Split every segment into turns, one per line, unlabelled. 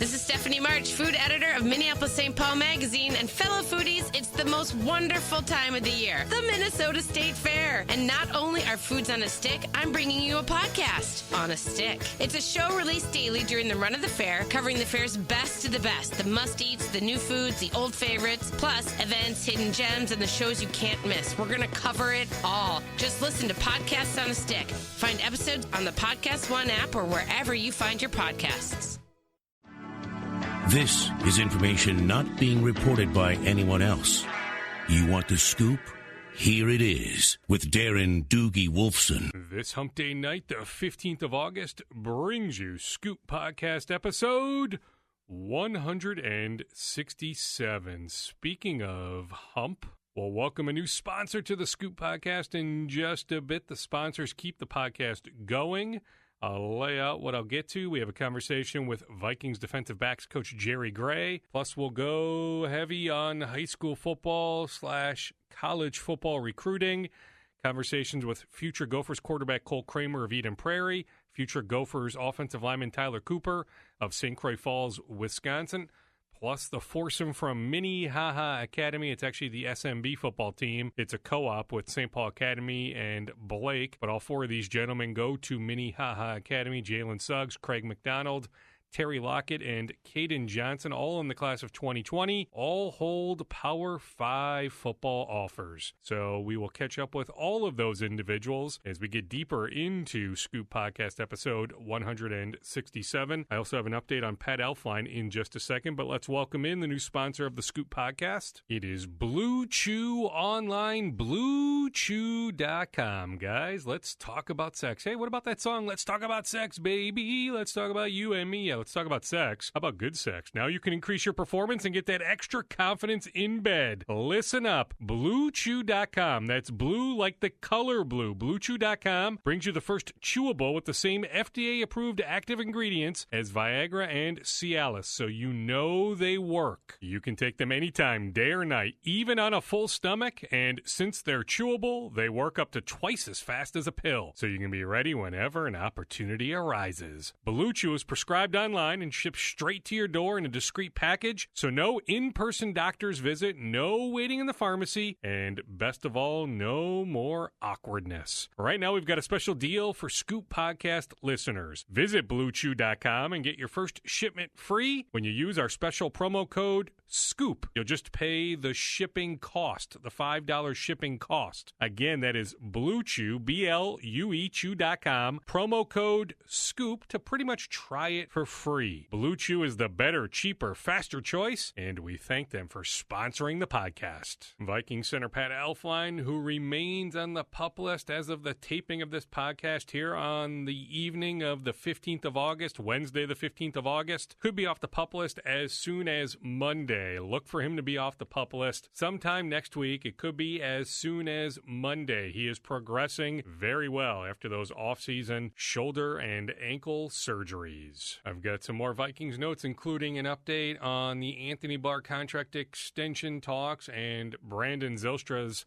This is Stephanie March, food editor of Minneapolis St. Paul Magazine, and fellow foodies, it's the most wonderful time of the year, the Minnesota State Fair. And not only are foods on a stick, I'm bringing you a podcast on a stick. It's a show released daily during the run of the fair, covering the fair's best of the best, the must-eats, the new foods, the old favorites, plus events, hidden gems, and the shows you can't miss. We're going to cover it all. Just listen to Podcasts on a Stick. Find episodes on the Podcast One app or wherever you find your podcasts.
This is information not being reported by anyone else. You want the scoop? Here it is with Darren Doogie Wolfson.
This hump day night, the 15th of August, brings you Scoop Podcast episode 167. Speaking of hump, we'll welcome a new sponsor to the Scoop Podcast in just a bit. The sponsors keep the podcast going. I'll lay out what I'll get to. We have a conversation with Vikings defensive backs coach Jerry Gray. Plus, we'll go heavy on high school football / college football recruiting. Conversations with future Gophers quarterback Cole Kramer of Eden Prairie, future Gophers offensive lineman Tyler Cooper of St. Croix Falls, Wisconsin. Plus the foursome from Minnehaha Academy. It's actually the SMB football team. It's a co-op with St. Paul Academy and Blake. But all four of these gentlemen go to Minnehaha Academy. Jalen Suggs, Craig McDonald, Terry Lockett, and Kaden Johnson, all in the class of 2020, all hold Power 5 football offers. So we will catch up with all of those individuals as we get deeper into Scoop Podcast episode 167. I also have an update on Pat Elflein in just a second, but let's welcome in the new sponsor of the Scoop Podcast. It is Blue Chew Online, BlueChew.com. Guys, let's talk about sex. Hey, what about that song? Let's talk about sex, baby. Let's talk about you and me. Let's talk about sex. How about good sex? Now you can increase your performance and get that extra confidence in bed. Listen up. BlueChew.com. That's blue like the color blue. BlueChew.com brings you the first chewable with the same FDA-approved active ingredients as Viagra and Cialis, so you know they work. You can take them anytime, day or night, even on a full stomach, and since they're chewable, they work up to twice as fast as a pill, so you can be ready whenever an opportunity arises. Blue Chew is prescribed online and shipped straight to your door in a discreet package, so no in-person doctor's visit, no waiting in the pharmacy, and best of all, no more awkwardness. Right now, we've got a special deal for Scoop Podcast listeners. Visit BlueChew.com and get your first shipment free when you use our special promo code SCOOP. You'll just pay the shipping cost, the $5 shipping cost. Again, that is Blue Chew, BLUE-Chew.com, promo code SCOOP to pretty much try it for free. Blue Chew is the better, cheaper, faster choice, and we thank them for sponsoring the podcast. Viking center Pat Elflein, who remains on the PUP list as of the taping of this podcast here on the evening of the 15th of August, Wednesday the 15th of August, could be off the PUP list as soon as Monday. Look for him to be off the PUP list sometime next week. It could be as soon as Monday. He is progressing very well after those off-season shoulder and ankle surgeries. I've got some more Vikings notes, including an update on the Anthony Barr contract extension talks and Brandon Zylstra's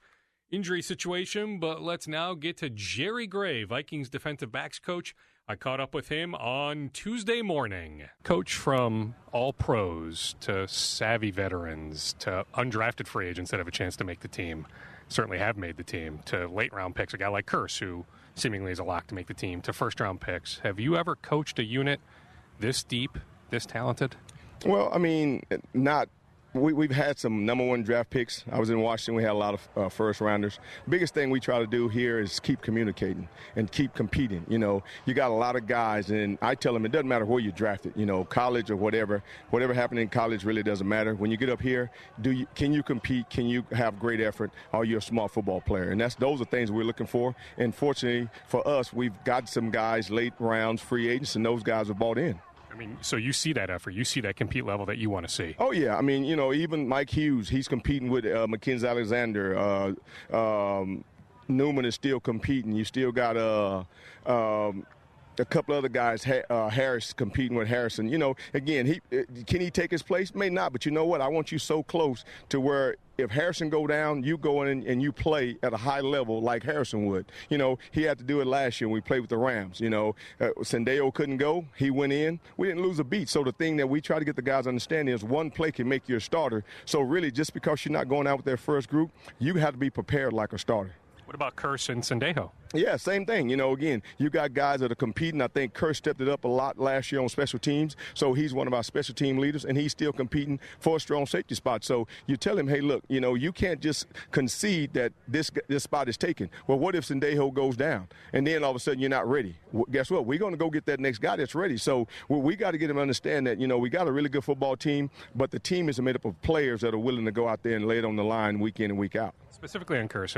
injury situation, but let's now get to Jerry Gray, Vikings defensive backs coach. I caught up with him on Tuesday morning. Coach, from all pros to savvy veterans to undrafted free agents that have a chance to make the team, certainly have made the team, to late-round picks, a guy like Curse, who seemingly is a lock to make the team, to first-round picks. Have you ever coached a unit this deep, this talented?
Well, I mean, not We've had some number one draft picks. I was in Washington. We had a lot of first rounders. Biggest thing we try to do here is keep communicating and keep competing. You know, you got a lot of guys, and I tell them it doesn't matter where you drafted, you know, college or whatever. Whatever happened in college really doesn't matter. When you get up here, can you compete? Can you have great effort? Are you a smart football player? And those are things we're looking for. And fortunately for us, we've got some guys late rounds, free agents, and those guys are bought in.
I mean, so you see that effort. You see that compete level that you want to see.
Oh, yeah. I mean, you know, even Mike Hughes, he's competing with Mackenzie Alexander. Newman is still competing. You still got a couple other guys, Harris competing with Harrison. You know, again, can he take his place? May not, but you know what? I want you so close to where if Harrison go down, you go in and you play at a high level like Harrison would. You know, he had to do it last year when we played with the Rams. You know, Sendejo couldn't go. He went in. We didn't lose a beat. So the thing that we try to get the guys to understand is one play can make you a starter. So really, just because you're not going out with that first group, you have to be prepared like a starter.
What about Kearse and Sendejo?
Yeah, same thing. You know, again, you got guys that are competing. I think Kearse stepped it up a lot last year on special teams, so he's one of our special team leaders, and he's still competing for a strong safety spot. So you tell him, hey, look, you know, you can't just concede that this spot is taken. Well, what if Sendejo goes down, and then all of a sudden you're not ready? Well, guess what? We're going to go get that next guy that's ready. So we got to get him to understand that, you know, we got a really good football team, but the team is made up of players that are willing to go out there and lay it on the line week in and week out.
Specifically on Kearse,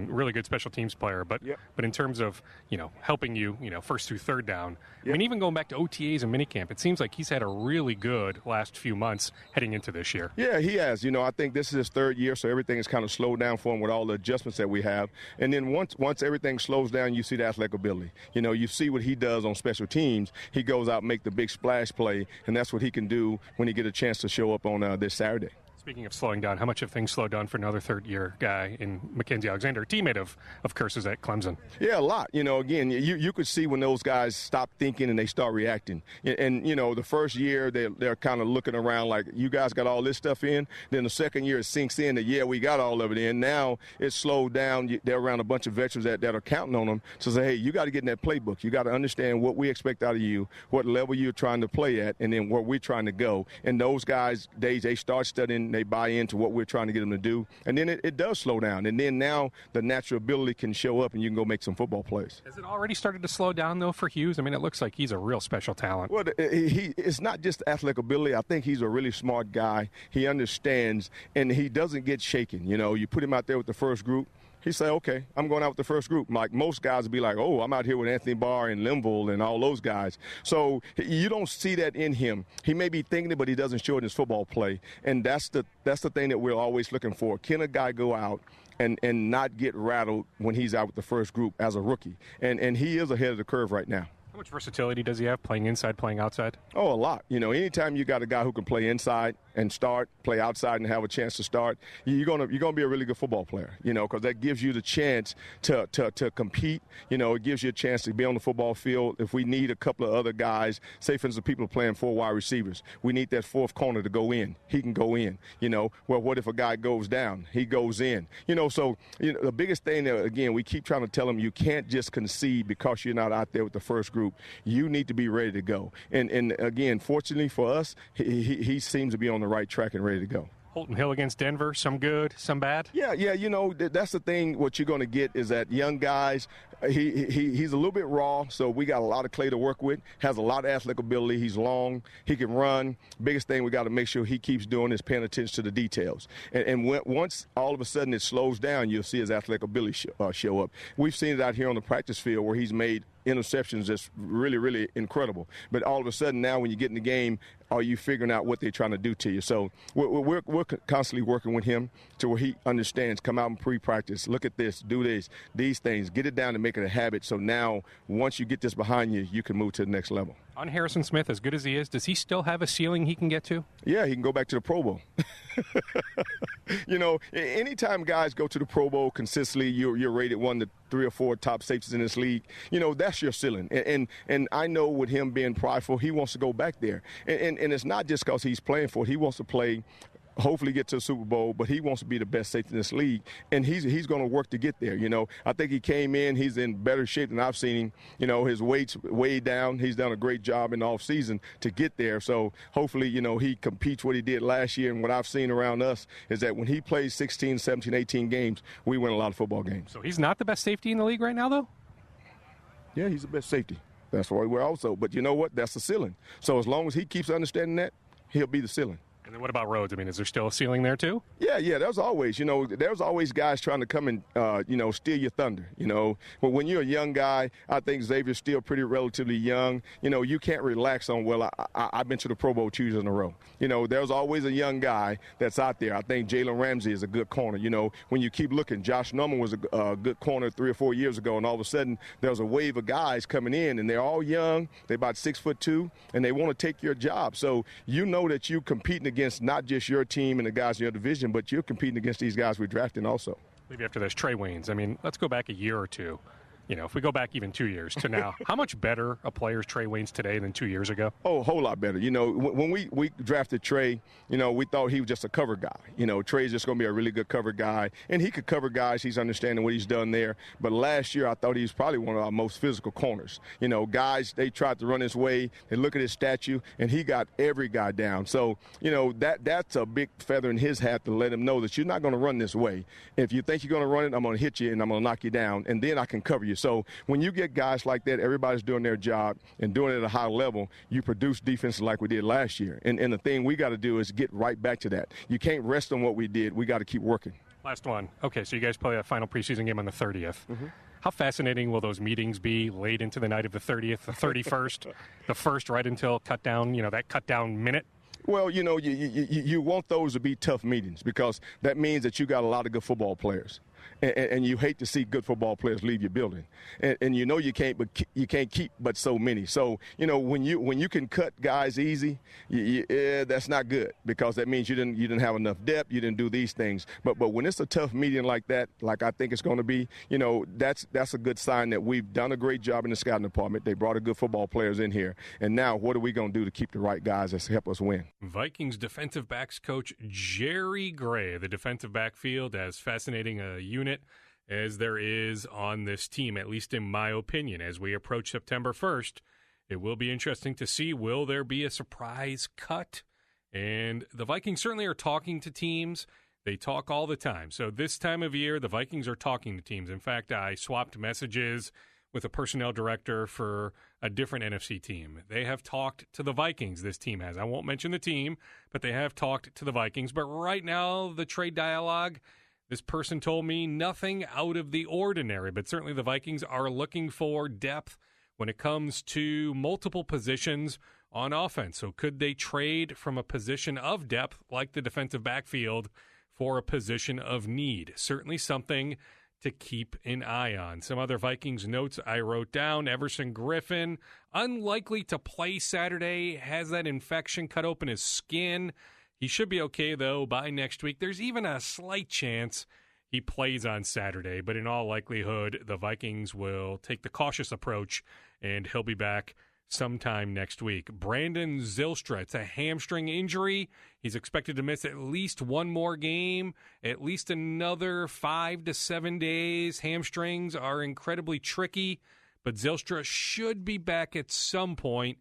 really good special teams player, but in terms of, you know, helping you, you know, first through third down, I mean, even going back to OTAs and minicamp, it seems like he's had a really good last few months heading into this year. Yeah,
he has. You know, I think this is his third year, so everything is kind of slowed down for him with all the adjustments that we have. And then once everything slows down, you see the athletic ability. You know, you see what he does on special teams. He goes out and make the big splash play, and that's what he can do when he get a chance to show up on this Saturday.
Speaking of slowing down, how much have things slowed down for another third-year guy in Mackenzie Alexander, a teammate of Kearse's at Clemson?
Yeah, a lot. You know, again, you could see when those guys stop thinking and they start reacting. And you know, the first year they're kind of looking around like, you guys got all this stuff in. Then the second year it sinks in that, yeah, we got all of it in. Now it's slowed down. They're around a bunch of veterans that are counting on them to say, hey, you got to get in that playbook. You got to understand what we expect out of you, what level you're trying to play at, and then where we're trying to go. And those guys, they start studying, they buy into what we're trying to get them to do, and then it does slow down, and then now the natural ability can show up and you can go make some football plays.
Has it already started to slow down though for Hughes? I mean, it looks like he's a real special talent.
Well, it's not just athletic ability. I think he's a really smart guy. He understands, and he doesn't get shaken. You know, you put him out there with the first group, he say, okay, I'm going out with the first group. Like most guys would be like, oh, I'm out here with Anthony Barr and Linville and all those guys. So you don't see that in him. He may be thinking it, but he doesn't show it in his football play. And that's the thing that we're always looking for. Can a guy go out and not get rattled when he's out with the first group as a rookie? And he is ahead of the curve right now.
How much versatility does he have, playing inside, playing outside?
Oh, a lot. You know, anytime you got a guy who can play inside and start, play outside and have a chance to start, you're gonna be a really good football player, you know, because that gives you the chance to compete. You know, it gives you a chance to be on the football field. If we need a couple of other guys, say, for instance, people are playing 4 wide receivers, we need that fourth corner to go in. He can go in, you know. Well, what if a guy goes down? He goes in. You know, so the biggest thing that, again, we keep trying to tell them, you can't just concede because you're not out there with the first group. You need to be ready to go. And again, fortunately for us, he seems to be on the right track and ready to go.
Holton Hill against Denver, some good, some bad?
Yeah, you know, that's the thing. What you're going to get is that young guys, he's a little bit raw, so we got a lot of clay to work with, has a lot of athletic ability. He's long. He can run. Biggest thing we got to make sure he keeps doing is paying attention to the details. And once all of a sudden it slows down, you'll see his athletic ability show up. We've seen it out here on the practice field where he's made interceptions that's really, really incredible. But all of a sudden now when you get in the game, are you figuring out what they're trying to do to you? So we're constantly working with him to where he understands, come out in pre-practice, look at this, do this, these things, get it down and make it a habit. So now once you get this behind you, you can move to the next level.
On Harrison Smith, as good as he is, does he still have a ceiling he can get to?
Yeah, he can go back to the Pro Bowl. You know, anytime guys go to the Pro Bowl consistently, you're rated 1 to 3 or 4 top safeties in this league. You know, that's your ceiling. And I know with him being prideful, he wants to go back there. And it's not just because he's playing for it. He wants to play, hopefully get to the Super Bowl, but he wants to be the best safety in this league, and he's going to work to get there. You know, I think he came in, he's in better shape than I've seen him. You know, his weight's way down. He's done a great job in the offseason to get there. So hopefully, you know, he competes what he did last year, and what I've seen around us is that when he plays 16, 17, 18 games, we win a lot of football games.
So he's not the best safety in the league right now, though?
Yeah, he's the best safety. That's why we're also. But you know what? That's the ceiling. So as long as he keeps understanding that, he'll be the ceiling.
And then what about Rhodes? I mean, is there still a ceiling there too?
Yeah, there's always, there's always guys trying to come and, steal your thunder, But when you're a young guy, I think Xavier's still pretty relatively young. You can't relax on, well, I've been to the Pro Bowl 2 years in a row. There's always a young guy that's out there. I think Jalen Ramsey is a good corner. When you keep looking, Josh Norman was a good corner 3 or 4 years ago, and all of a sudden there's a wave of guys coming in, and they're all young. They're about 6'2", and they want to take your job. So that you're competing against not just your team and the guys in your division, but you're competing against these guys we're drafting also.
Maybe after this, Trey Waynes. I mean, let's go back a year or two. If we go back even 2 years to now, how much better a player is Trey Waynes today than 2 years ago?
Oh, a whole lot better. When we drafted Trey, we thought he was just a cover guy. Trey's just going to be a really good cover guy, and he could cover guys. He's understanding what he's done there. But last year, I thought he was probably one of our most physical corners. Guys, they tried to run his way. They look at his statue, and he got every guy down. So, that's a big feather in his hat to let him know that you're not going to run this way. If you think you're going to run it, I'm going to hit you, and I'm going to knock you down, and then I can cover you. So when you get guys like that, everybody's doing their job and doing it at a high level, you produce defenses like we did last year. And the thing we got to do is get right back to that. You can't rest on what we did. We got to keep working.
Last one. Okay, so you guys play a final preseason game on the 30th. Mm-hmm. How fascinating will those meetings be late into the night of the 30th, the 31st, the first right until cut down, that cut down minute?
Well, you want those to be tough meetings because that means that you got a lot of good football players. And you hate to see good football players leave your building, and you can't, but you can't keep but so many. So when you can cut guys easy, that's not good because that means you didn't have enough depth, you didn't do these things. But when it's a tough meeting like that, like I think it's going to be, that's a good sign that we've done a great job in the scouting department. They brought a good football players in here, and now what are we going to do to keep the right guys that help us win?
Vikings defensive backs coach Jerry Gray, the defensive backfield, as fascinating a unit as there is on this team, at least in my opinion. As we approach September 1st, it will be interesting to see, will there be a surprise cut? And the Vikings certainly are talking to teams. They talk all the time. So this time of year, the Vikings are talking to teams. In fact, I swapped messages with a personnel director for a different NFC team. They have talked to the Vikings, this team has. I won't mention the team, but they have talked to the Vikings. But right now, the trade dialogue, this person told me nothing out of the ordinary, but certainly the Vikings are looking for depth when it comes to multiple positions on offense. So could they trade from a position of depth like the defensive backfield for a position of need? Certainly something to keep an eye on. Some other Vikings notes I wrote down. Everson Griffin, unlikely to play Saturday, has that infection, cut open his skin. He should be okay, though, by next week. There's even a slight chance he plays on Saturday, but in all likelihood, the Vikings will take the cautious approach, and he'll be back sometime next week. Brandon Zylstra, it's a hamstring injury. He's expected to miss at least one more game, at least another 5 to 7 days. Hamstrings are incredibly tricky, but Zylstra should be back at some point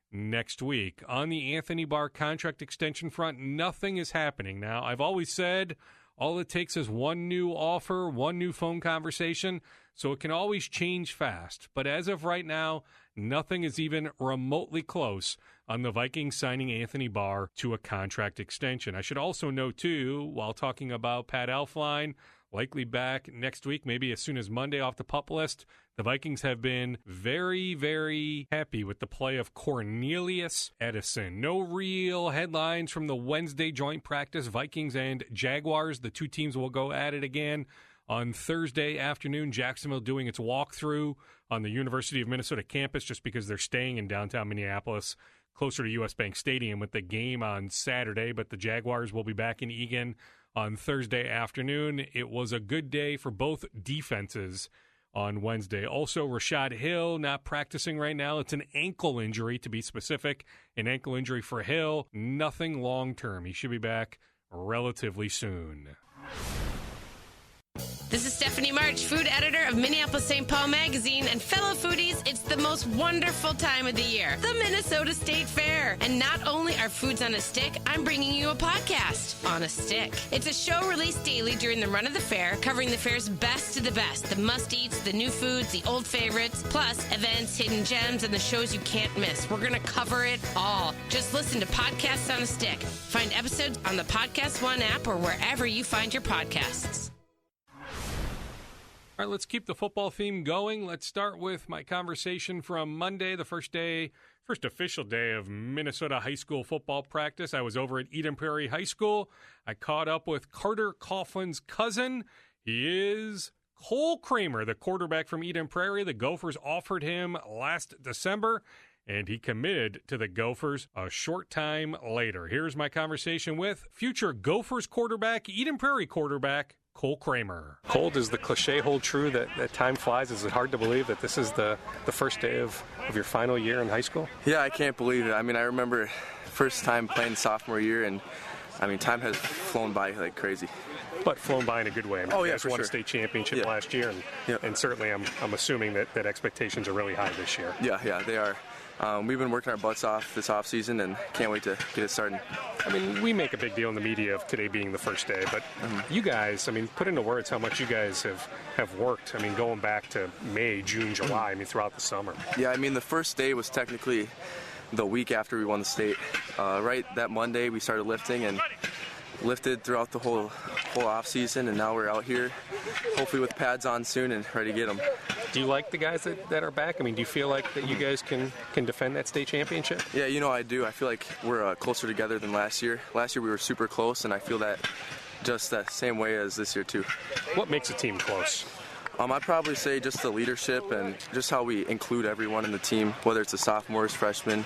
next week. On the Anthony Barr contract extension front, nothing is happening. Now, I've always said all it takes is one new offer, one new phone conversation, so it can always change fast. But as of right now, nothing is even remotely close on the Vikings signing Anthony Barr to a contract extension. I should also note, too, while talking about Pat Elflein, likely back next week, maybe as soon as Monday off the PUP list, the Vikings have been very, very happy with the play of Cornelius Edison. No real headlines from the Wednesday joint practice. Vikings and Jaguars, the two teams will go at it again on Thursday afternoon. Jacksonville doing its walkthrough on the University of Minnesota campus just because they're staying in downtown Minneapolis, closer to U.S. Bank Stadium, with the game on Saturday. But the Jaguars will be back in Eagan on Thursday afternoon. It was a good day for both defenses on Wednesday. Also, Rashad Hill not practicing right now. It's an ankle injury, to be specific. An ankle injury for Hill. Nothing long-term. He should be back relatively soon.
The This is Stephanie March, food editor of Minneapolis St. Paul Magazine, and fellow foodies, it's the most wonderful time of the year, the Minnesota State Fair. And not only are foods on a stick, I'm bringing you a podcast on a stick. It's a show released daily during the run of the fair, covering the fair's best of the best, the must-eats, the new foods, the old favorites, plus events, hidden gems, and the shows you can't miss. We're going to cover it all. Just listen to Podcasts on a Stick. Find episodes on the Podcast One app or wherever you find your podcasts.
All right, let's keep the football theme going. Let's start with my conversation from Monday, the first official day of Minnesota high school football practice. I was over at Eden Prairie High School. I caught up with Carter Coughlin's cousin. He is Cole Kramer, the quarterback from Eden Prairie. The Gophers offered him last December, and he committed to the Gophers a short time later. Here's my conversation with future Gophers quarterback, Eden Prairie quarterback, Cole Kramer. Cole, does the cliche hold true that time flies? Is it hard to believe that this is the first day of your final year in high school?
Yeah, I can't believe it. I mean, I remember first time playing sophomore year, and I mean, time has flown by like crazy.
But flown by in a good way. I mean, you guys won
sure.
a state championship last year, and certainly I'm assuming that expectations are really high this year.
Yeah, they are. We've been working our butts off this off season and can't wait to get it started.
I mean, we make a big deal in the media of today being the first day, but you guys, I mean, put into words how much you guys have worked. I mean, going back to May, June, July, I mean, throughout the summer.
Yeah, I mean, the first day was technically the week after we won the state. Right that Monday, we started lifting and lifted throughout the whole off season, and now we're out here, hopefully with pads on soon and ready to get them.
Do you like the guys that are back? I mean, do you feel like that you guys can defend that state championship?
Yeah, I do. I feel like we're closer together than last year. Last year we were super close, and I feel that just that same way as this year too.
What makes a team close?
I'd probably say just the leadership and just how we include everyone in the team, whether it's the sophomores, freshmen,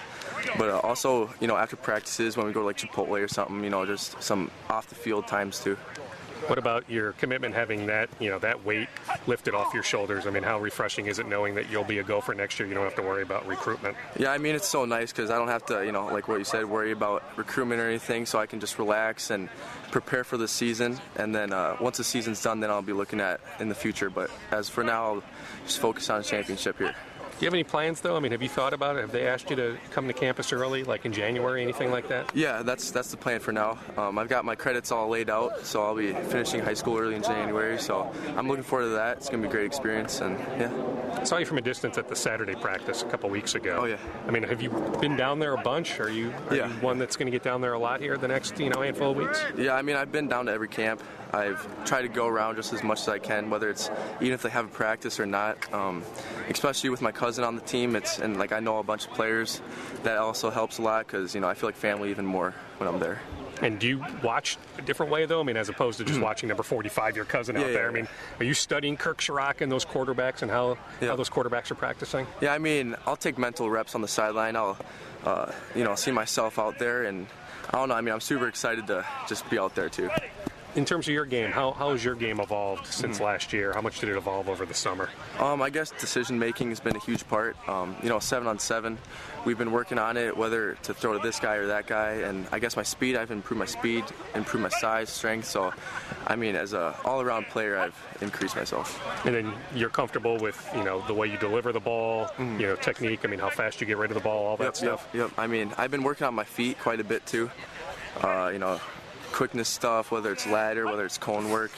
but also, after practices when we go to like Chipotle or something, just some off the field times too.
What about your commitment having that, that weight lifted off your shoulders? I mean, how refreshing is it knowing that you'll be a Gopher next year? You don't have to worry about recruitment.
Yeah, I mean, it's so nice because I don't have to, like what you said, worry about recruitment or anything, so I can just relax and prepare for the season. And then once the season's done, then I'll be looking at in the future. But as for now, I'll just focus on the championship here.
Do you have any plans, though? I mean, have you thought about it? Have they asked you to come to campus early, like in January, anything like that?
Yeah, that's the plan for now. I've got my credits all laid out, so I'll be finishing high school early in January. So I'm looking forward to that. It's going to be a great experience, and yeah.
I saw you from a distance at the Saturday practice a couple weeks ago.
Oh, yeah.
I mean, have you been down there a bunch? Are you one that's going to get down there a lot here the next, handful of weeks?
Yeah, I mean, I've been down to every camp. I've tried to go around just as much as I can, whether it's even if they have a practice or not. Especially with my cousin on the team, and I know a bunch of players. That also helps a lot because I feel like family even more when I'm there.
And do you watch a different way, though? I mean, as opposed to just watching number 45, your cousin out there. I mean, are you studying Kirk Sherrock and those quarterbacks and how those quarterbacks are practicing?
Yeah, I mean, I'll take mental reps on the sideline. I'll, see myself out there, and I don't know. I mean, I'm super excited to just be out there too.
In terms of your game, how has your game evolved since last year? How much did it evolve over the summer?
I guess decision-making has been a huge part. 7-on-7, we've been working on it, whether to throw to this guy or that guy. And I guess my speed, I've improved my speed, improved my size, strength. So, I mean, as an all-around player, I've increased myself.
And then you're comfortable with, the way you deliver the ball, technique, I mean, how fast you get rid of the ball, all that stuff?
Yep. I mean, I've been working on my feet quite a bit, too. Quickness stuff, whether it's ladder, whether it's cone work,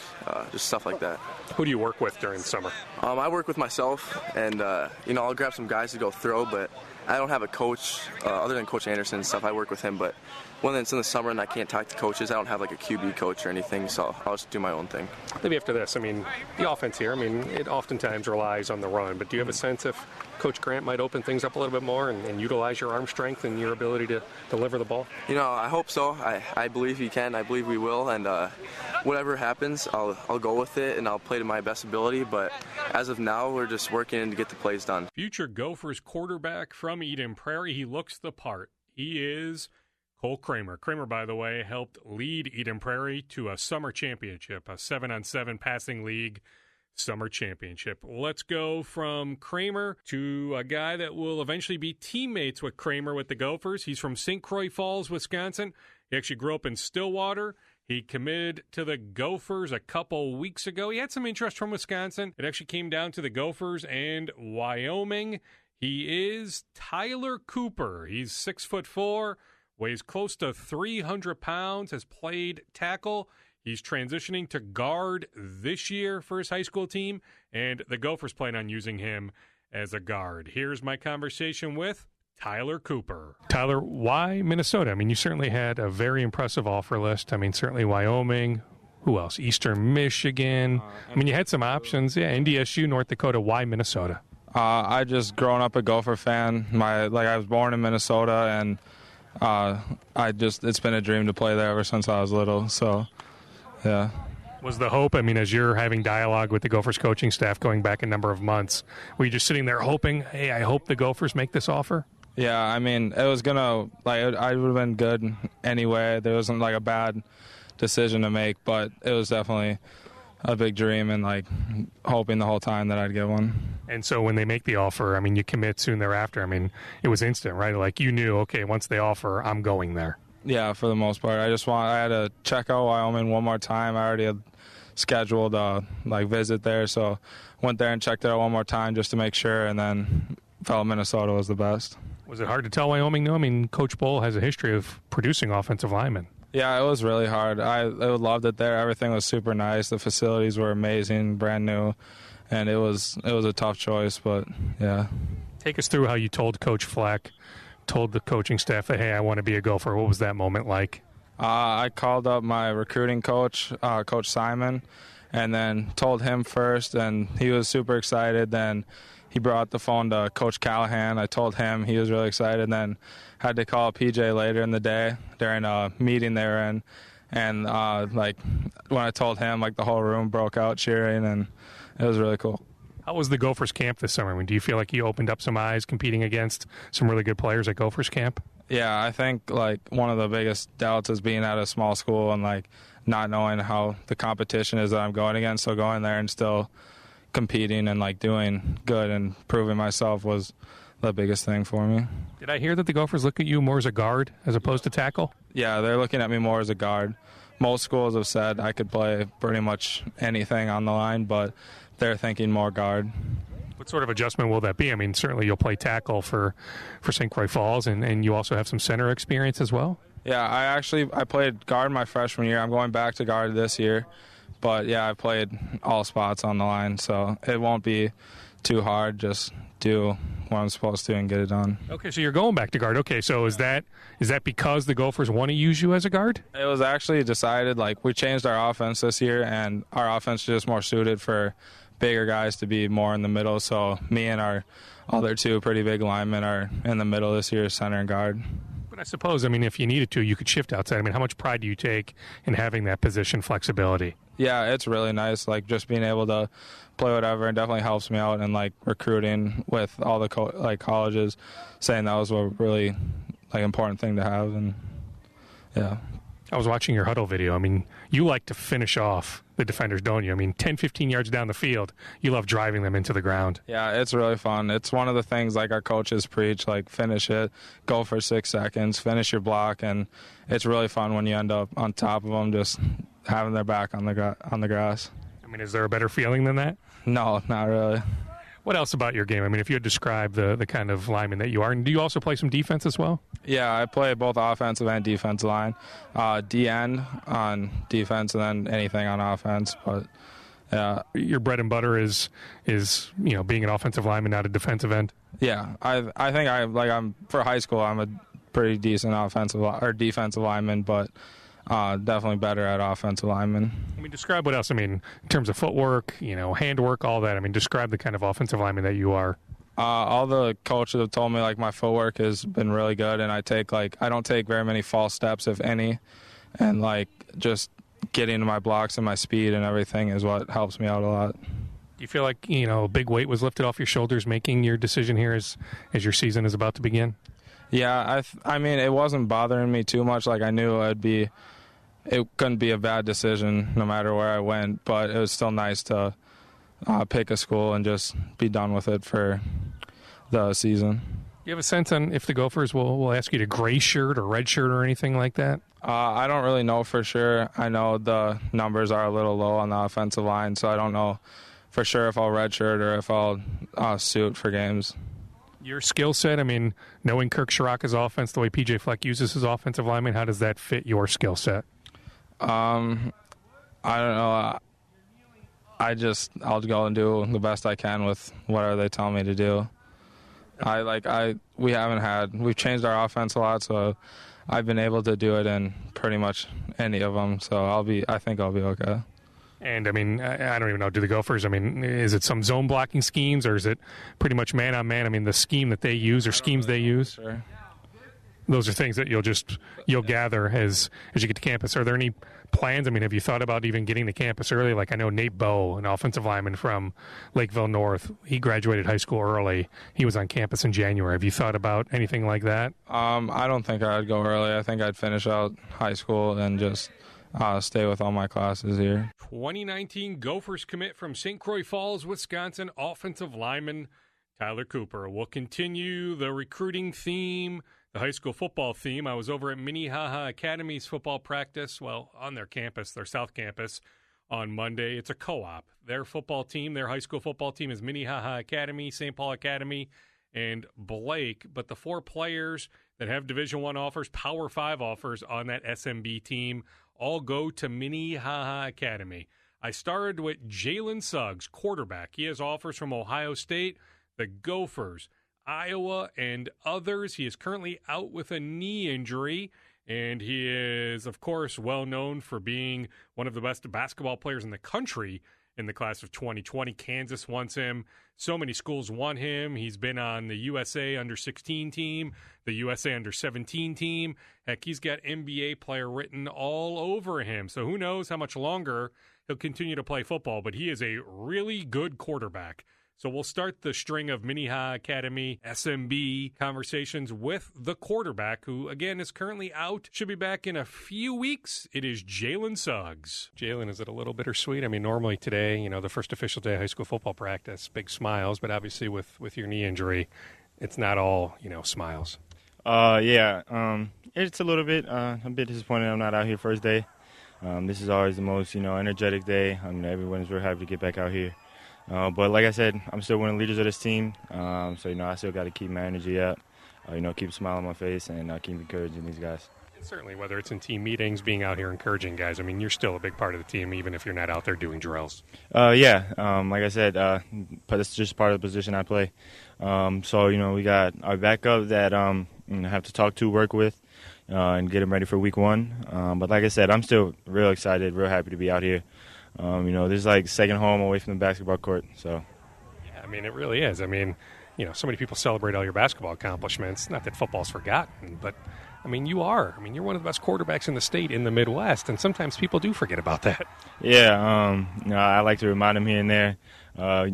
just stuff like that.
Who do you work with during the summer?
I work with myself, and I'll grab some guys to go throw, but I don't have a coach other than Coach Anderson and stuff. I work with him, but when it's in the summer and I can't talk to coaches, I don't have like a QB coach or anything, so I'll just do my own thing.
Maybe after this, I mean, the offense here, I mean, it oftentimes relies on the run, but do you have a sense if Coach Grant might open things up a little bit more and utilize your arm strength and your ability to deliver the ball?
I hope so. I believe he can. I believe we will, and whatever happens, I'll go with it, and I'll play to my best ability, but as of now, we're just working to get the plays done.
Future Gophers quarterback from Eden Prairie, he looks the part. He is Cole Kramer. Kramer, by the way, helped lead Eden Prairie to a summer championship, a 7-on-7 passing league summer championship. Let's go from Kramer to a guy that will eventually be teammates with Kramer with the Gophers. He's from St. Croix Falls, Wisconsin. He actually grew up in Stillwater. He committed to the Gophers a couple weeks ago. He had some interest from Wisconsin. It actually came down to the Gophers and Wyoming. He is Tyler Cooper. He's 6'4", weighs close to 300 pounds, has played tackle. He's transitioning to guard this year for his high school team, and the Gophers plan on using him as a guard. Here's my conversation with Tyler Cooper. Tyler, why Minnesota? I mean, you certainly had a very impressive offer list. I mean, certainly Wyoming. Who else? Eastern Michigan. I mean, you had some options. Yeah, NDSU, North Dakota. Why Minnesota?
I just grown up a Gopher fan. I was born in Minnesota, and it's been a dream to play there ever since I was little. So, yeah.
Was the hope, I mean, as you're having dialogue with the Gophers coaching staff going back a number of months, were you just sitting there hoping, hey, I hope the Gophers make this offer?
Yeah, I mean, it was gonna I would have been good anyway. There wasn't a bad decision to make, but it was definitely a big dream and hoping the whole time that I'd get one.
And so when they make the offer, I mean, you commit soon thereafter. I mean, it was instant, right? You knew, okay, once they offer, I'm going there.
Yeah, for the most part. I had to check out Wyoming one more time. I already had scheduled a visit there, so went there and checked it out one more time just to make sure, and then felt Minnesota was the best.
Was it hard to tell Wyoming, though? I mean, Coach Bohl has a history of producing offensive linemen.
Yeah, it was really hard. I loved it there. Everything was super nice. The facilities were amazing, brand new, and it was a tough choice, but yeah.
Take us through how you told Coach Fleck, told the coaching staff that, hey, I want to be a Gopher. What was that moment like?
I called up my recruiting coach, Coach Simon, and then told him first, and he was super excited. Then he brought the phone to Coach Callahan. I told him, he was really excited. Then had to call PJ later in the day during a meeting they were in. And when I told him, the whole room broke out cheering, and it was really cool.
How was the Gophers camp this summer? I mean, do you feel like you opened up some eyes competing against some really good players at Gophers camp?
Yeah, I think one of the biggest doubts is being at a small school and not knowing how the competition is that I'm going against. So going there and still competing and doing good and proving myself was the biggest thing for me.
Did I hear that the Gophers look at you more as a guard as opposed to tackle?
Yeah, they're looking at me more as a guard. Most schools have said I could play pretty much anything on the line, but they're thinking more guard.
What sort of adjustment will that be? I mean, certainly you'll play tackle for St. Croix Falls, and you also have some center experience as well?
Yeah, I played guard my freshman year. I'm going back to guard this year. But, yeah, I played all spots on the line, so it won't be too hard. Just do what I'm supposed to and get it done. Okay,
so you're going back to guard. Okay, so is that because the Gophers want to use you as a guard?
It was actually decided, we changed our offense this year, and our offense is just more suited for bigger guys to be more in the middle. So me and our other two pretty big linemen are in the middle this year, center and guard.
But I suppose, if you needed to, you could shift outside. How much pride do you take in having that position flexibility?
Yeah, it's really nice, just being able to play whatever, and definitely helps me out in, recruiting with all the colleges, saying that was a really, important thing to have, and, yeah.
I was watching your huddle video. You like to finish off the defenders, don't you? 10, 15 yards down the field, you love driving them into the ground.
Yeah, it's really fun. It's one of the things our coaches preach, finish it, go for 6 seconds, finish your block, and it's really fun when you end up on top of them, just having their back on the grass.
Is there a better feeling than that?
No, not really.
What else about your game? If you had described the kind of lineman that you are, and do you also play some defense as well?
Yeah, I play both offensive and defensive line. DN on defense, and then anything on offense. But yeah,
your bread and butter is being an offensive lineman, not a defensive end.
Yeah, I think I'm for high school. I'm a pretty decent defensive lineman, but definitely better at offensive lineman.
Describe what else. In terms of footwork, handwork, all that. Describe the kind of offensive lineman that you are.
All the coaches have told me my footwork has been really good, and I don't take very many false steps, if any, and just getting to my blocks and my speed and everything is what helps me out a lot.
Do you feel like a big weight was lifted off your shoulders making your decision here as your season is about to begin?
Yeah, it wasn't bothering me too much. I knew it couldn't be a bad decision no matter where I went, but it was still nice to pick a school and just be done with it for the season.
You have a sense on if the Gophers will ask you to gray shirt or red shirt or anything like that?
I don't really know for sure. I know the numbers are a little low on the offensive line, so I don't know for sure if I'll redshirt or if I'll suit for games.
Your skill set, I mean, knowing Kirk Shiraka's offense, the way P.J. Fleck uses his offensive lineman, how does that fit your skill set?
I don't know. I'll go and do the best I can with whatever they tell me to do. We've changed our offense a lot, so I've been able to do it in pretty much any of them. So I think I'll be okay.
And, I mean, I don't even know, do the Gophers, I mean, is it some zone blocking schemes or is it pretty much man-on-man? I mean, the scheme that they use or schemes they use?
Sure.
Those are things that you'll gather as you get to campus. Are there any plans? I mean, have you thought about even getting to campus early? Like I know Nate Bowe, an offensive lineman from Lakeville North, he graduated high school early. He was on campus in January. Have you thought about anything like that?
I don't think I'd go early. I think I'd finish out high school and just stay with all my classes here.
2019 Gophers commit from St. Croix Falls, Wisconsin, offensive lineman Tyler Cooper. We'll continue the recruiting theme, the high school football theme. I was over at Minnehaha Academy's football practice, on their campus, their South Campus, on Monday. It's a co-op. Their football team, their high school football team is Minnehaha Academy, St. Paul Academy, and Blake. But the 4 players that have Division I offers, Power 5 offers on that SMB team, all go to Minnehaha Academy. I started with Jalen Suggs, quarterback. He has offers from Ohio State, the Gophers, Iowa, and others. He is currently out with a knee injury, and he is, of course, well known for being one of the best basketball players in the country in the class of 2020. Kansas wants him. So many schools want him. He's been on the USA Under-16 team, the USA Under-17 team. Heck, he's got NBA player written all over him. So who knows how much longer he'll continue to play football, but he is a really good quarterback. So we'll start the string of Minnehaha Academy SMB conversations with the quarterback, who, again, is currently out. Should be back in a few weeks. It is Jalen Suggs. Jalen, is it a little bittersweet? I mean, normally today, the first official day of high school football practice, big smiles, but obviously with your knee injury, it's not all, smiles.
It's a little bit, a bit disappointed I'm not out here first day. This is always the most, energetic day. Everyone's real happy to get back out here. But like I said, I'm still one of the leaders of this team, so I still got to keep my energy up, keep a smile on my face, and keep encouraging these guys.
And certainly, whether it's in team meetings, being out here encouraging guys, I mean, you're still a big part of the team, even if you're not out there doing drills.
Like I said, but it's just part of the position I play. We got our backup that have to talk to, work with, and get them ready for week 1. But like I said, I'm still real excited, real happy to be out here. This is like second home away from the basketball court. So,
yeah, I mean, it really is. I mean, so many people celebrate all your basketball accomplishments. Not that football's forgotten, but I mean, you are. I mean, you're one of the best quarterbacks in the state in the Midwest, and sometimes people do forget about that.
Yeah, I like to remind them here and there,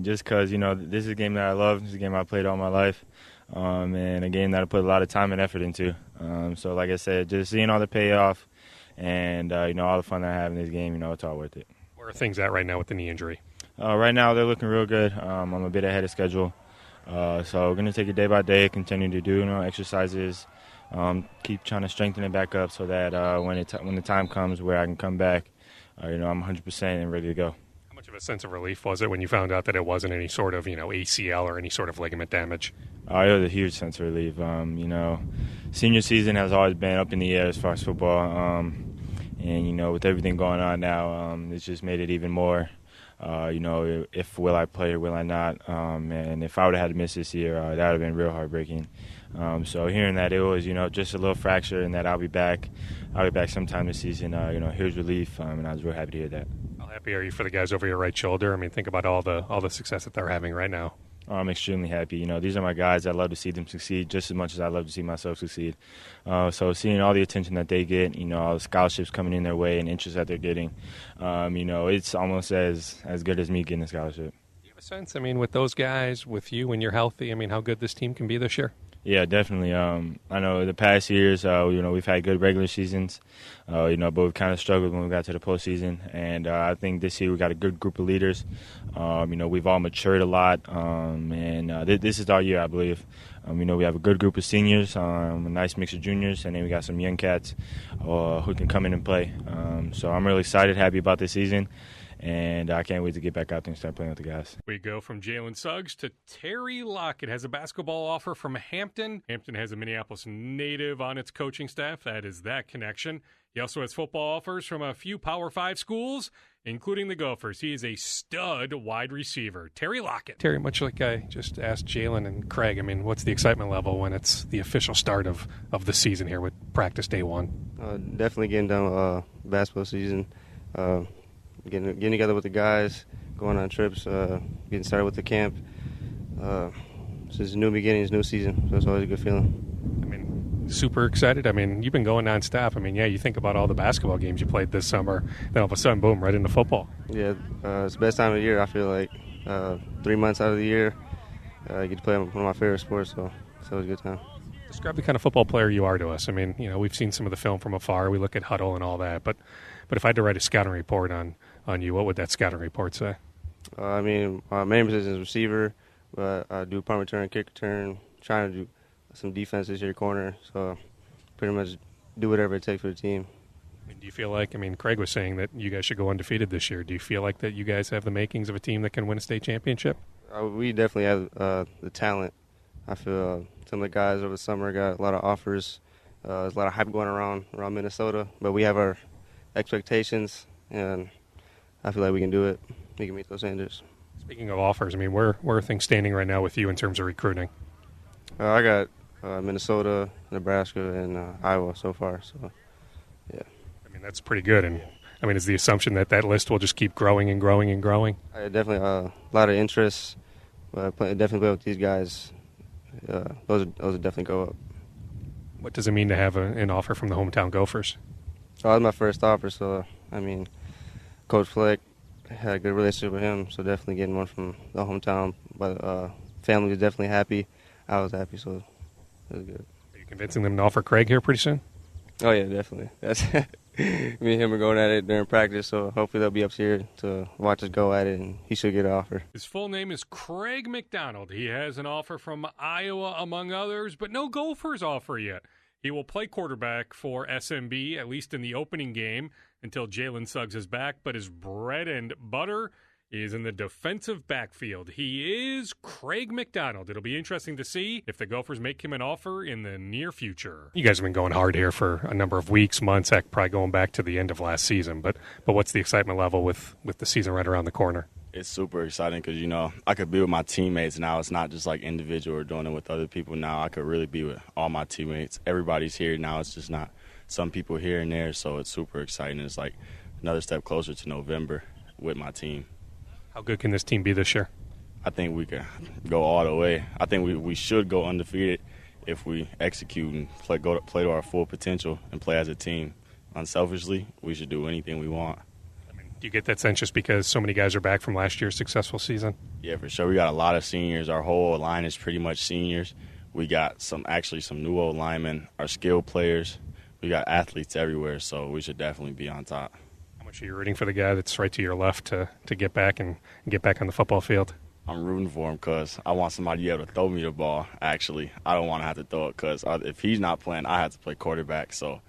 just because this is a game that I love. This is a game I played all my life, and a game that I put a lot of time and effort into. So, like I said, just seeing all the payoff and all the fun that I have in this game, it's all worth it.
Where are things at right now with the knee injury?
Right now, they're looking real good. I'm a bit ahead of schedule. So we're going to take it day by day, continue to do exercises, keep trying to strengthen it back up so that when the time comes where I can come back, I'm 100% and ready to go.
How much of a sense of relief was it when you found out that it wasn't any sort of, ACL or any sort of ligament damage?
It was a huge sense of relief. Senior season has always been up in the air as far as football. And, with everything going on now, it's just made it even more, if will I play or will I not. And if I would have had to miss this year, that would have been real heartbreaking. So hearing that it was, just a little fracture and that I'll be back sometime this season, here's relief, and I was real happy to hear that.
How happy are you for the guys over your right shoulder? I mean, think about all the success that they're having right now.
I'm extremely happy. These are my guys. I love to see them succeed just as much as I love to see myself succeed. So seeing all the attention that they get, all the scholarships coming in their way and interest that they're getting, it's almost as good as me getting a scholarship.
Do you have a sense, with those guys, with you when you're healthy, how good this team can be this year?
Yeah, definitely. I know the past years, we've had good regular seasons, but we've kind of struggled when we got to the postseason. And I think this year we got a good group of leaders. We've all matured a lot, this is our year, I believe. We have a good group of seniors, a nice mix of juniors, and then we got some young cats who can come in and play. So I'm really excited, happy about this season. And I can't wait to get back out there and start playing with the guys.
We go from Jalen Suggs to Terry Lockett. Has a basketball offer from Hampton. Hampton has a Minneapolis native on its coaching staff. That is that connection. He also has football offers from a few Power 5 schools, including the Gophers. He is a stud wide receiver. Terry Lockett. Terry, much like I just asked Jalen and Craig, what's the excitement level when it's the official start of the season here with practice day one?
Definitely getting done with basketball season. Getting together with the guys, going on trips, getting started with the camp. It's new beginnings, new season, so it's always a good feeling.
Super excited. You've been going nonstop. You think about all the basketball games you played this summer, then all of a sudden, boom, right into football.
Yeah, it's the best time of the year, I feel like. 3 months out of the year, I get to play one of my favorite sports, so it's always a good time.
Describe the kind of football player you are to us. We've seen some of the film from afar. We look at huddle and all that, but if I had to write a scouting report on you, what would that scouting report say?
My main position is receiver, but I do punt return, kick return, trying to do some defense this year, corner, so pretty much do whatever it takes for the team.
Do you feel like, Craig was saying that you guys should go undefeated this year. Do you feel like that you guys have the makings of a team that can win a state championship?
We definitely have the talent. I feel some of the guys over the summer got a lot of offers. There's a lot of hype going around Minnesota, but we have our expectations, and I feel like we can do it. We can meet those standards.
Speaking of offers, where are things standing right now with you in terms of recruiting?
I got Minnesota, Nebraska, and Iowa so far. So, yeah.
That's pretty good. And, is the assumption that list will just keep growing and growing and growing?
Definitely a lot of interest. Definitely play with these guys. Those would definitely go up.
What does it mean to have an offer from the hometown Gophers?
That was my first offer, so, Coach Fleck had a good relationship with him, so definitely getting one from the hometown. But family was definitely happy. I was happy, so it was good.
Are you convincing them to offer Craig here pretty soon?
Oh, yeah, definitely. That's me and him are going at it during practice, so hopefully they'll be up here to watch us go at it, and he should get an offer.
His full name is Craig McDonald. He has an offer from Iowa, among others, but no Gophers offer yet. He will play quarterback for SMB, at least in the opening game, until Jalen Suggs is back, but his bread and butter is in the defensive backfield. He is Craig McDonald. It'll be interesting to see if the Gophers make him an offer in the near future. You guys have been going hard here for a number of weeks, months, heck, probably going back to the end of last season. But what's the excitement level with the season right around the corner?
It's super exciting because, I could be with my teammates now. It's not just like individual or doing it with other people now. I could really be with all my teammates. Everybody's here now. It's just not some people here and there, so it's super exciting. It's like another step closer to November with my team.
How good can this team be this year?
I think we can go all the way. I think we should go undefeated if we execute and play to our full potential and play as a team. Unselfishly, we should do anything we want.
Do you get that sense just because so many guys are back from last year's successful season?
Yeah, for sure. We got a lot of seniors. Our whole line is pretty much seniors. We got some new old linemen, our skilled players. We got athletes everywhere, so we should definitely be on top.
How much are you rooting for the guy that's right to your left to get back and get back on the football field?
I'm rooting for him because I want somebody to be able to throw me the ball, actually. I don't want to have to throw it because if he's not playing, I have to play quarterback, so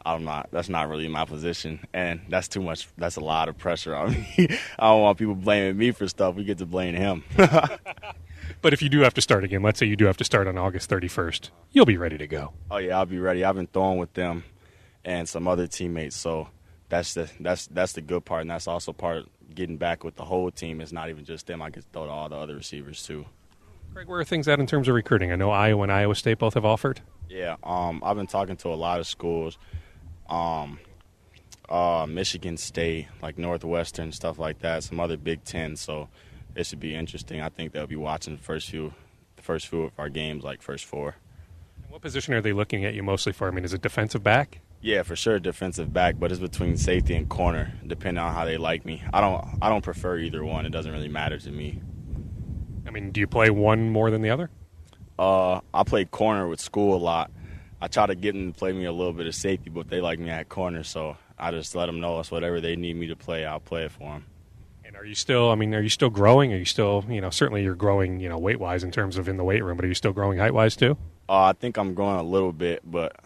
that's not really my position, and that's too much. That's a lot of pressure on me. I don't want people blaming me for stuff. We get to blame him.
But if you do have to start again, let's say you do have to start on August 31st, you'll be ready to go.
Oh, yeah, I'll be ready. I've been throwing with them and some other teammates, so that's the good part, and that's also part of getting back with the whole team. It's not even just them. I get to throw to all the other receivers, too.
Greg, where are things at in terms of recruiting? I know Iowa and Iowa State both have offered.
Yeah, I've been talking to a lot of schools. Michigan State, like Northwestern, stuff like that, some other Big Ten, so it should be interesting. I think they'll be watching the first few of our games, like first four.
What position are they looking at you mostly for? Is it defensive back?
Yeah, for sure defensive back, but it's between safety and corner, depending on how they like me. I don't prefer either one. It doesn't really matter to me.
Do you play one more than the other?
I played corner with school a lot. I try to get them to play me a little bit of safety, but they like me at corner, so I just let them know it's whatever they need me to play, I'll play it for them.
And are you still growing? Are you still, certainly you're growing, weight-wise in terms of in the weight room, but are you still growing height-wise too?
I think I'm growing a little bit, but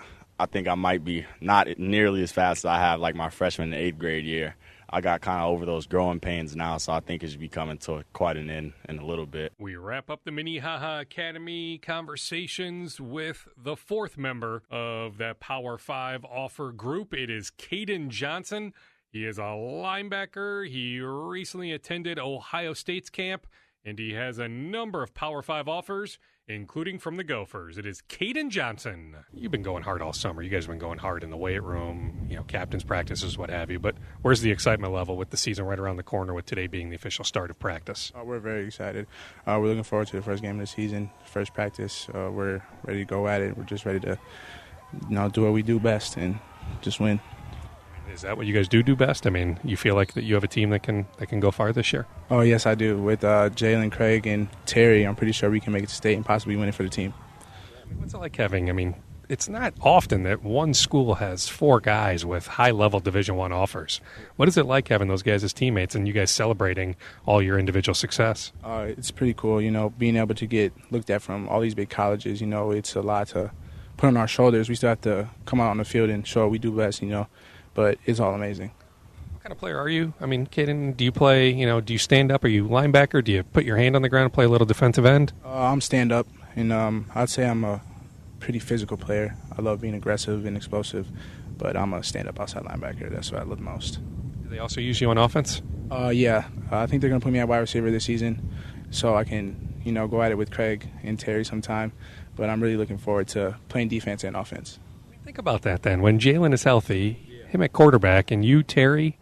I think I might be not nearly as fast as I have like my freshman and 8th grade year. I got kind of over those growing pains now, so I think it should be coming to quite an end in a little bit.
We wrap up the Minnehaha Academy conversations with the fourth member of that Power 5 offer group. It is Kaden Johnson. He is a linebacker. He recently attended Ohio State's camp, and he has a number of Power 5 offers, including from the Gophers. It is Kaden Johnson. You've been going hard all summer. You guys have been going hard in the weight room, captain's practices, what have you. But where's the excitement level with the season right around the corner, with today being the official start of practice?
We're very excited. We're looking forward to the first game of the season, first practice. We're ready to go at it. We're just ready to do what we do best and just win.
Is that what you guys do best? I mean, you feel like that you have a team that can go far this year?
Oh, yes, I do. With Jalen, Craig, and Terry, I'm pretty sure we can make it to state and possibly win it for the team.
What's it like having, it's not often that one school has 4 guys with high-level Division I offers. What is it like having those guys as teammates and you guys celebrating all your individual success?
It's pretty cool, being able to get looked at from all these big colleges. It's a lot to put on our shoulders. We still have to come out on the field and show what we do best, but it's all amazing.
What kind of player are you? Kaden, do you play, do you stand up? Are you linebacker? Do you put your hand on the ground and play a little defensive end?
I'm stand up, and I'd say I'm a pretty physical player. I love being aggressive and explosive, but I'm a stand-up outside linebacker. That's what I love most.
Do they also use you on offense?
Yeah. I think they're going to put me at wide receiver this season so I can, go at it with Craig and Terry sometime, but I'm really looking forward to playing defense and offense.
Think about that then. When Jalen is healthy, him at quarterback, and you, Terry,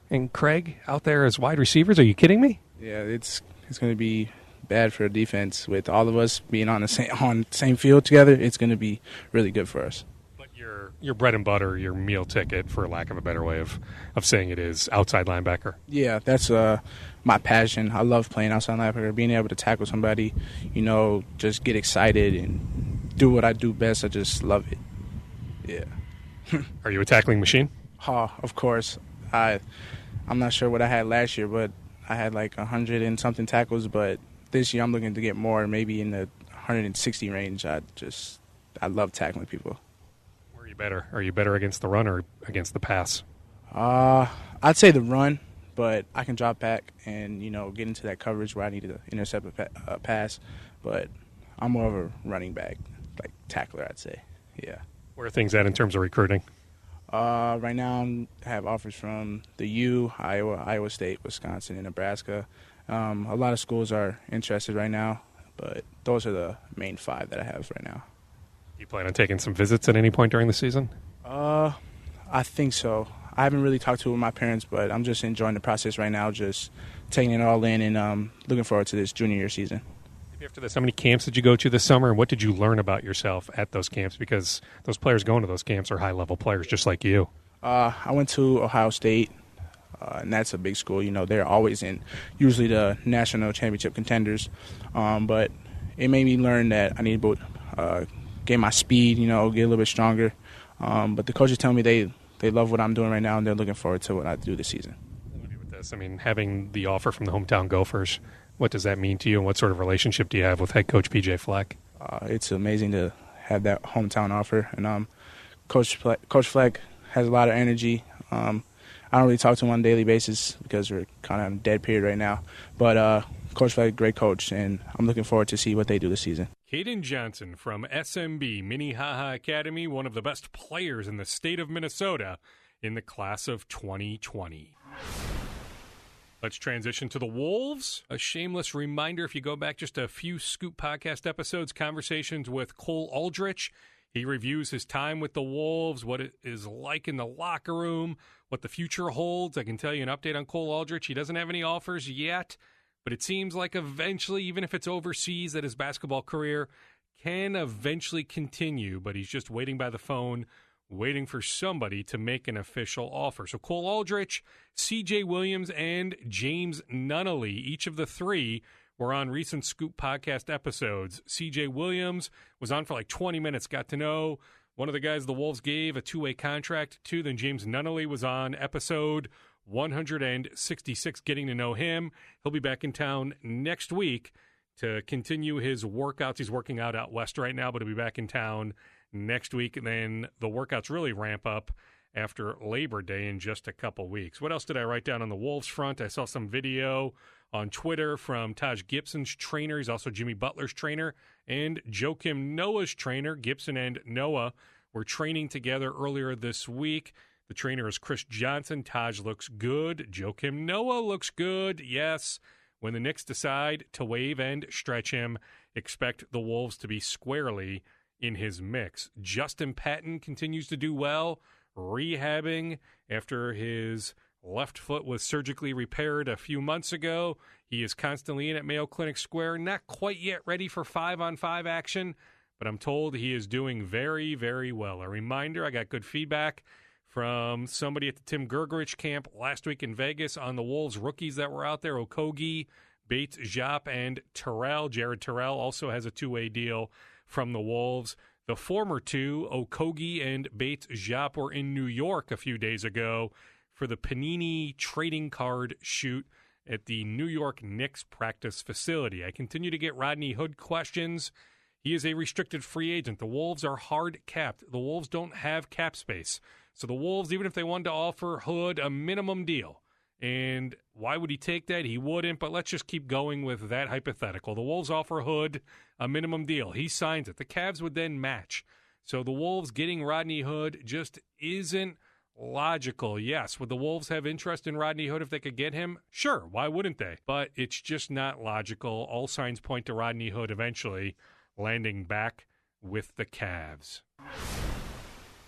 and Craig out there as wide receivers, are you kidding me?
Yeah, it's going to be bad for defense with all of us being on the same field together. It's going to be really good for us.
But your bread and butter, your meal ticket, for lack of a better way of saying it, is outside linebacker.
Yeah, that's my passion. I love playing outside linebacker, being able to tackle somebody, just get excited and do what I do best. I just love it. Yeah.
Are you a tackling machine?
Of course. I'm not sure what I had last year, but I had like 100 and something tackles. But this year I'm looking to get more, maybe in the 160 range. I love tackling people.
Where are you better? Are you better against the run or against the pass?
I'd say the run, but I can drop back and get into that coverage where I need to intercept a pass. But I'm more of a running back, like tackler, I'd say. Yeah.
Where are things at in terms of recruiting?
Right now I have offers from the U, Iowa State, Wisconsin, and Nebraska. A lot of schools are interested right now, but those are the main 5 that I have right now.
Do you plan on taking some visits at any point during the season?
I think so. I haven't really talked to it with my parents, but I'm just enjoying the process right now, just taking it all in and looking forward to this junior year season.
After this, how many camps did you go to this summer, and what did you learn about yourself at those camps? Because those players going to those camps are high-level players just like you.
I went to Ohio State, and that's a big school. They're always in usually the national championship contenders. But it made me learn that I need to get my speed, get a little bit stronger. But the coaches tell me they love what I'm doing right now, and they're looking forward to what I do this season.
With this, having the offer from the hometown Gophers, what does that mean to you, and what sort of relationship do you have with head coach P.J. Fleck?
It's amazing to have that hometown offer. And Coach Fleck has a lot of energy. I don't really talk to him on a daily basis because we're kind of in a dead period right now. But Coach Fleck, great coach, and I'm looking forward to see what they do this season.
Kaden Johnson from SMB, Minnehaha Academy, one of the best players in the state of Minnesota in the class of 2020. Let's transition to the Wolves. A shameless reminder, if you go back just a few Scoop podcast episodes, conversations with Cole Aldrich. He reviews his time with the Wolves, what it is like in the locker room, what the future holds. I can tell you an update on Cole Aldrich. He doesn't have any offers yet, but it seems like eventually, even if it's overseas, that his basketball career can eventually continue, but he's just waiting by the phone, waiting for somebody to make an official offer. So Cole Aldrich, C.J. Williams, and James Nunnally, each of the 3 were on recent Scoop podcast episodes. C.J. Williams was on for like 20 minutes, got to know one of the guys the Wolves gave a two-way contract to. Then James Nunnally was on episode 166, getting to know him. He'll be back in town next week to continue his workouts. He's working out west right now, but he'll be back in town next week. And then the workouts really ramp up after Labor Day in just a couple weeks. What else did I write down on the Wolves front? I saw some video on Twitter from Taj Gibson's trainer. He's also Jimmy Butler's trainer and Joakim Noah's trainer. Gibson and Noah were training together earlier this week. The trainer is Chris Johnson. Taj looks good. Joakim Noah looks good. Yes. When the Knicks decide to waive and stretch him, expect the Wolves to be squarely in his mix. Justin Patton continues to do well, rehabbing after his left foot was surgically repaired a few months ago. He is constantly in at Mayo Clinic Square, not quite yet ready for 5-on-5 action, but I'm told he is doing very, very well. A reminder, I got good feedback from somebody at the Tim Gergerich camp last week in Vegas on the Wolves rookies that were out there, Okogie, Bates, Jop, and Terrell. Jared Terrell also has a two-way deal from the Wolves. The former two, Okogie and Bates Jop, were in New York a few days ago for the Panini trading card shoot at the New York Knicks practice facility. I continue to get Rodney Hood questions. He is a restricted free agent. The Wolves are hard capped. The Wolves don't have cap space. So the Wolves, even if they wanted to offer Hood a minimum deal, and why would he take that? He wouldn't, but let's just keep going with that hypothetical. The Wolves offer Hood a minimum deal. He signs it. The Cavs would then match. So the Wolves getting Rodney Hood just isn't logical. Yes, would the Wolves have interest in Rodney Hood if they could get him? Sure, why wouldn't they? But it's just not logical. All signs point to Rodney Hood eventually landing back with the Cavs.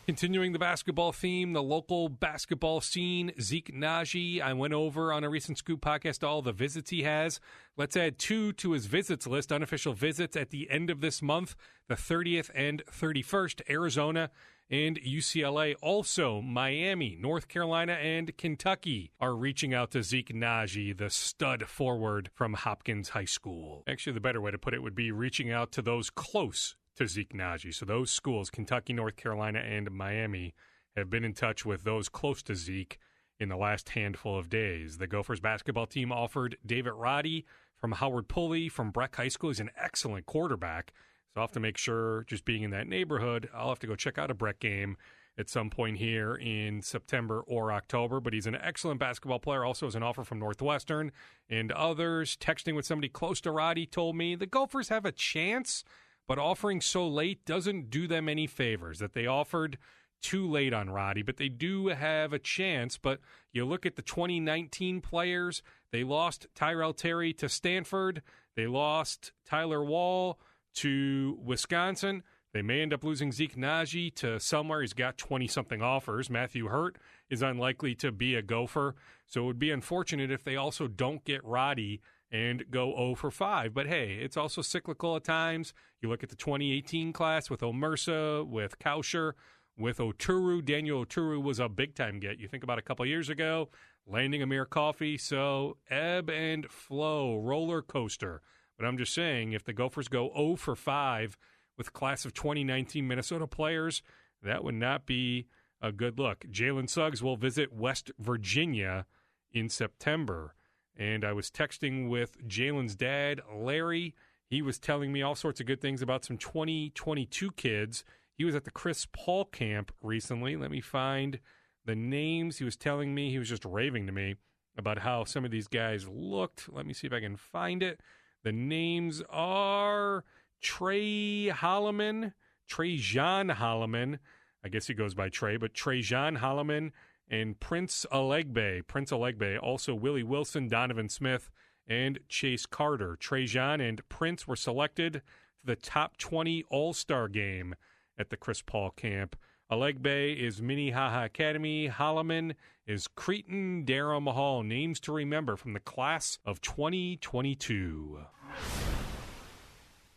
Continuing the basketball theme, the local basketball scene, Zeke Naji. I went over on a recent Scoop podcast all the visits he has. Let's add 2 to his visits list, unofficial visits at the end of this month, the 30th and 31st, Arizona and UCLA. Also, Miami, North Carolina, and Kentucky are reaching out to Zeke Naji, the stud forward from Hopkins High School. Actually, the better way to put it would be reaching out to those close to Zeke Naji. So those schools, Kentucky, North Carolina, and Miami, have been in touch with those close to Zeke in the last handful of days. The Gophers basketball team offered David Roddy from Howard Pulley from Breck High School. He's an excellent quarterback. So I'll have to make sure, just being in that neighborhood, I'll have to go check out a Breck game at some point here in September or October. But he's an excellent basketball player. Also has an offer from Northwestern and others. Texting with somebody close to Roddy told me the Gophers have a chance, but offering so late doesn't do them any favors, that they offered too late on Roddy, but they do have a chance. But you look at the 2019 players, they lost Tyrell Terry to Stanford. They lost Tyler Wall to Wisconsin. They may end up losing Zeke Naji to somewhere. He's got 20-something offers. Matthew Hurt is unlikely to be a Gopher. So it would be unfortunate if they also don't get Roddy and go 0 for 5. But, hey, it's also cyclical at times. You look at the 2018 class with Omersa, with Kausher, with Oturu. Daniel Oturu was a big-time get. You think about a couple years ago, landing Amir Coffey. So ebb and flow, roller coaster. But I'm just saying, if the Gophers go 0 for 5 with class of 2019 Minnesota players, that would not be a good look. Jalen Suggs will visit West Virginia in September. And I was texting with Jalen's dad, Larry. He was telling me all sorts of good things about some 2022 kids. He was at the Chris Paul camp recently. Let me find the names. He was telling me, he was just raving to me about how some of these guys looked. Let me see if I can find it. The names are Trajan Holloman. I guess he goes by Trey, but Trajan Holloman and Prince Alegbe. Also Willie Wilson, Donovan Smith, and Chase Carter. Trajan and Prince were selected for the top 20 All-Star game at the Chris Paul camp. Alegbe is Minnehaha Academy. Holloman is Cretan Durham Hall. Names to remember from the class of 2022.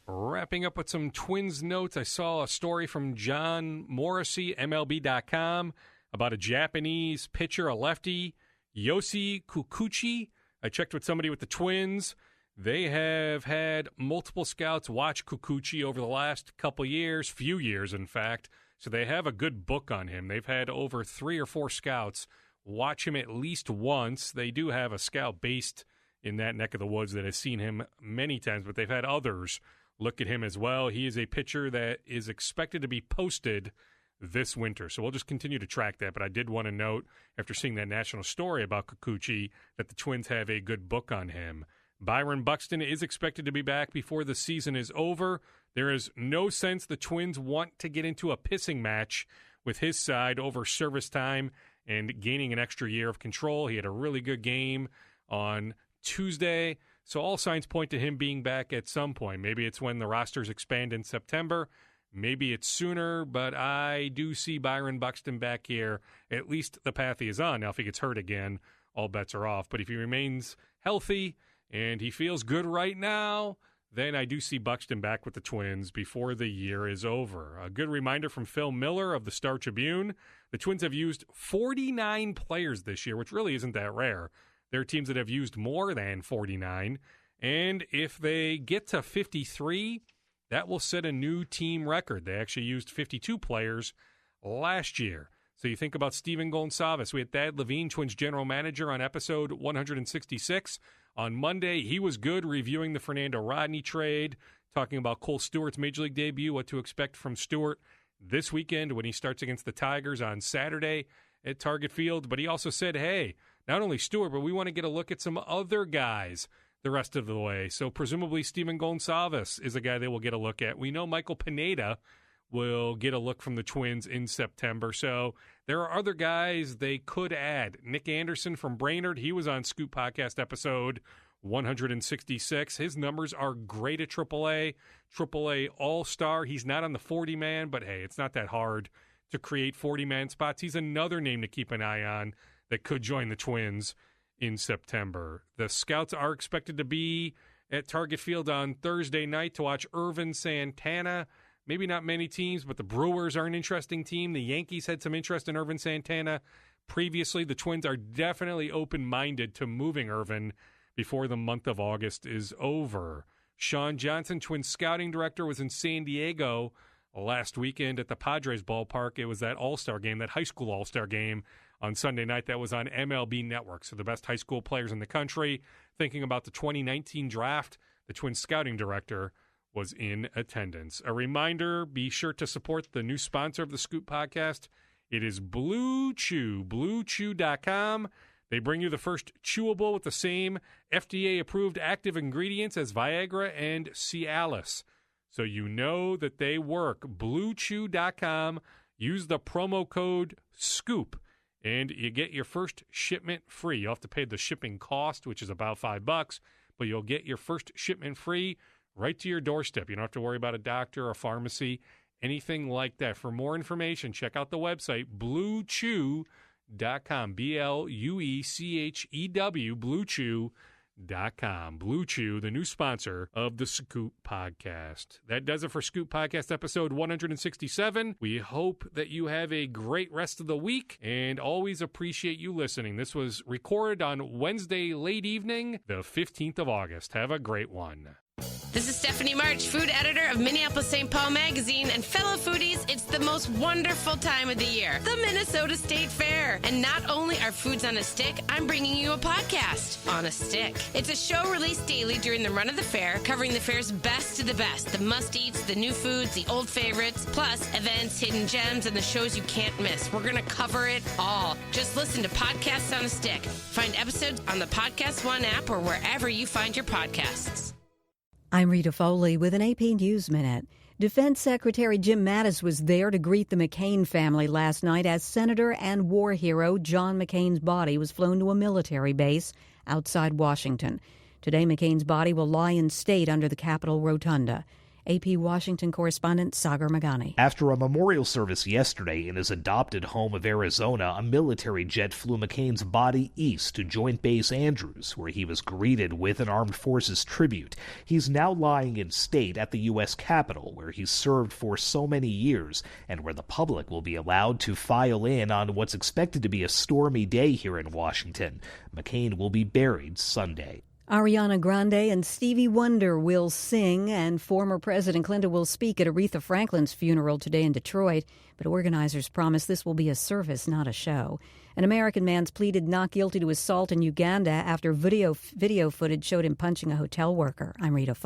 Wrapping up with some Twins notes, I saw a story from John Morrissey, MLB.com, about a Japanese pitcher, a lefty, Yoshi Kikuchi. I checked with somebody with the Twins. They have had multiple scouts watch Kikuchi over the last few years, in fact. So they have a good book on him. They've had over 3 or 4 scouts watch him at least once. They do have a scout based in that neck of the woods that has seen him many times, but they've had others look at him as well. He is a pitcher that is expected to be posted this winter. So we'll just continue to track that. But I did want to note, after seeing that national story about Kikuchi, that the Twins have a good book on him. Byron Buxton is expected to be back before the season is over. There is no sense the Twins want to get into a pissing match with his side over service time and gaining an extra year of control. He had a really good game on Tuesday, so all signs point to him being back at some point. Maybe it's when the rosters expand in September. Maybe it's sooner, but I do see Byron Buxton back here, at least the path he is on. Now, if he gets hurt again, all bets are off. But if he remains healthy and he feels good right now, then I do see Buxton back with the Twins before the year is over. A good reminder from Phil Miller of the Star Tribune. The Twins have used 49 players this year, which really isn't that rare. There are teams that have used more than 49. And if they get to 53, that will set a new team record. They actually used 52 players last year. So you think about Steven Gonsalves. We had Thad Levine, Twins general manager, on episode 166. On Monday, he was good reviewing the Fernando Rodney trade, talking about Cole Stewart's Major League debut, what to expect from Stewart this weekend when he starts against the Tigers on Saturday at Target Field. But he also said, hey, not only Stewart, but we want to get a look at some other guys the rest of the way. So presumably Steven Gonsalves is a guy they will get a look at. We know Michael Pineda will get a look from the Twins in September. So there are other guys they could add. Nick Anderson from Brainerd, he was on Scoop Podcast episode 166. His numbers are great at AAA. AAA All-Star. He's not on the 40-man, but hey, it's not that hard to create 40-man spots. He's another name to keep an eye on that could join the Twins in September. The scouts are expected to be at Target Field on Thursday night to watch Irvin Santana. Maybe not many teams, but the Brewers are an interesting team. The Yankees had some interest in Irvin Santana previously. The Twins are definitely open-minded to moving Irvin before the month of August is over. Sean Johnson, Twins scouting director, was in San Diego last weekend at the Padres ballpark. It was that All-Star game, that high school All-Star game on Sunday night that was on MLB Network. So the best high school players in the country. Thinking about the 2019 draft, the Twins scouting director was in attendance. A reminder, be sure to support the new sponsor of the Scoop Podcast. It is Blue Chew, BlueChew.com. They bring you the first chewable with the same FDA-approved active ingredients as Viagra and Cialis. So you know that they work. BlueChew.com. Use the promo code SCOOP, and you get your first shipment free. You'll have to pay the shipping cost, which is about $5, but you'll get your first shipment free right to your doorstep. You don't have to worry about a doctor, a pharmacy, anything like that. For more information, check out the website, BlueChew.com, BlueChew, BlueChew.com. Blue Chew, the new sponsor of the Scoop Podcast. That does it for Scoop Podcast episode 167. We hope that you have a great rest of the week and always appreciate you listening. This was recorded on Wednesday late evening, the 15th of August. Have a great one.
This is Stephanie March, food editor of Minneapolis St. Paul Magazine, and fellow foodies, it's the most wonderful time of the year, the Minnesota State Fair. And not only are foods on a stick, I'm bringing you a podcast on a stick. It's a show released daily during the run of the fair, covering the fair's best of the best, the must-eats, the new foods, the old favorites, plus events, hidden gems, and the shows you can't miss. We're going to cover it all. Just listen to Podcasts on a Stick. Find episodes on the Podcast One app or wherever you find your podcasts.
I'm Rita Foley with an AP News Minute. Defense Secretary Jim Mattis was there to greet the McCain family last night as Senator and war hero John McCain's body was flown to a military base outside Washington. Today, McCain's body will lie in state under the Capitol Rotunda. AP Washington correspondent Sagar Magani.
After a memorial service yesterday in his adopted home of Arizona, a military jet flew McCain's body east to Joint Base Andrews, where he was greeted with an Armed Forces tribute. He's now lying in state at the U.S. Capitol, where he's served for so many years, and where the public will be allowed to file in on what's expected to be a stormy day here in Washington. McCain will be buried Sunday.
Ariana Grande and Stevie Wonder will sing, and former President Clinton will speak at Aretha Franklin's funeral today in Detroit. But organizers promise this will be a service, not a show. An American man's pleaded not guilty to assault in Uganda after video footage showed him punching a hotel worker. I'm Rita Fall.